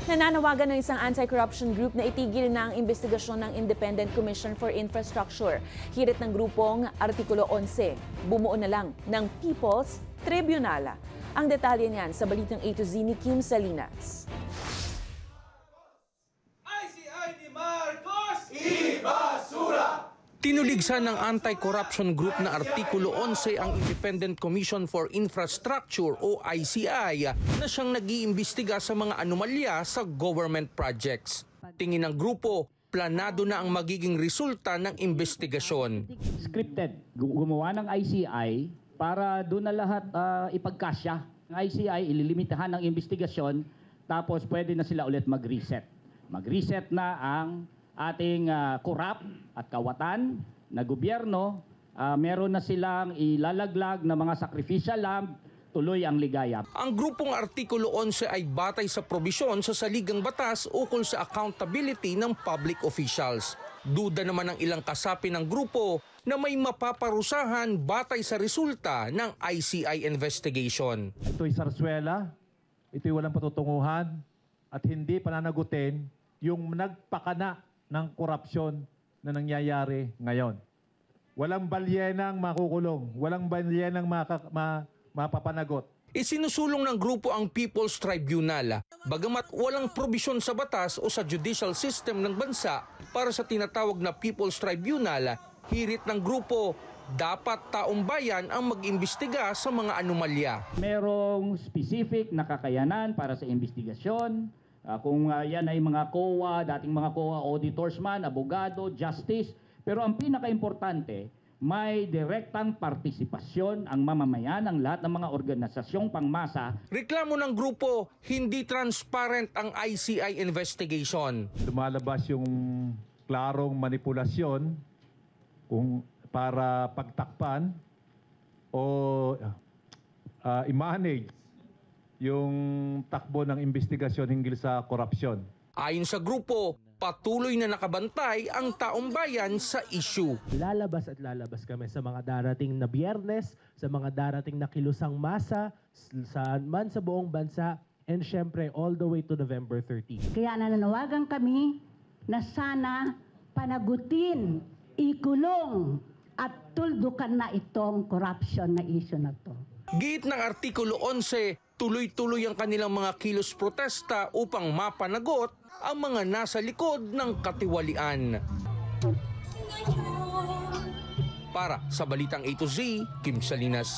Nananawagan ng isang anti-corruption group na itigil na ang investigasyon ng Independent Commission for Infrastructure. Hirit ng grupong Artikulo 11, bumuo na lang ng People's Tribunal. Ang detalye niyan sa balitang A to Z ni Kim Salinas. ICI ni Marcos, ibasura! Tinuligsan ng anti-corruption group na Artikulo 11 ang Independent Commission for Infrastructure o ICI na siyang nag-iimbestiga sa mga anomalya sa government projects. Tingin ng grupo, planado na ang magiging resulta ng investigasyon. Scripted, gumawa ng ICI para doon na lahat ipagkasya. Ang ICI, ililimitahan ng investigasyon, tapos pwede na sila ulit mag-reset. Mag-reset na ang ating corrupt at kawatan na gobyerno, meron na silang ilalaglag na mga sacrificial lamb, tuloy ang ligaya. Ang grupong Artikulo 11 ay batay sa probisyon sa saligang batas ukol sa accountability ng public officials. Duda naman ng ilang kasapi ng grupo na may mapaparusahan batay sa resulta ng ICI investigation. Ito'y sarswela, ito'y walang patutunguhan at hindi pananagutin yung nagpakana ng korupsyon na nangyayari ngayon. Walang balyenang makukulong, walang balyenang mapapanagot. Isinusulong ng grupo ang People's Tribunal, bagamat walang probisyon sa batas o sa judicial system ng bansa para sa tinatawag na People's Tribunal, hirit ng grupo, dapat taong bayan ang mag-imbestiga sa mga anomalya. Merong specific na kakayanan para sa investigasyon. Kung yan ay mga COA, dating mga COA auditors man, abogado, justice. Pero ang pinaka-importante, may direktang partisipasyon ang mamamayan ng lahat ng mga organisasyong pangmasa. Reklamo ng grupo, hindi transparent ang ICI investigation. Lumalabas yung klarong manipulasyon kung para pagtakpan o i-manage yung takbo ng investigasyon hinggil sa korupsyon. Ayon sa grupo, patuloy na nakabantay ang taong bayan sa issue. Lalabas at lalabas kami sa mga darating na Biyernes, sa mga darating na kilusang masa, saan sa buong bansa, and syempre all the way to November 30. Kaya nananawagan kami na sana panagutin, ikulong at tuldukan na itong corruption na issue na to. Giit ng Artikulo 11, tuloy-tuloy ang kanilang mga kilos protesta upang mapanagot ang mga nasa likod ng katiwalian. Para sa Balitang A to Z, Kim Salinas.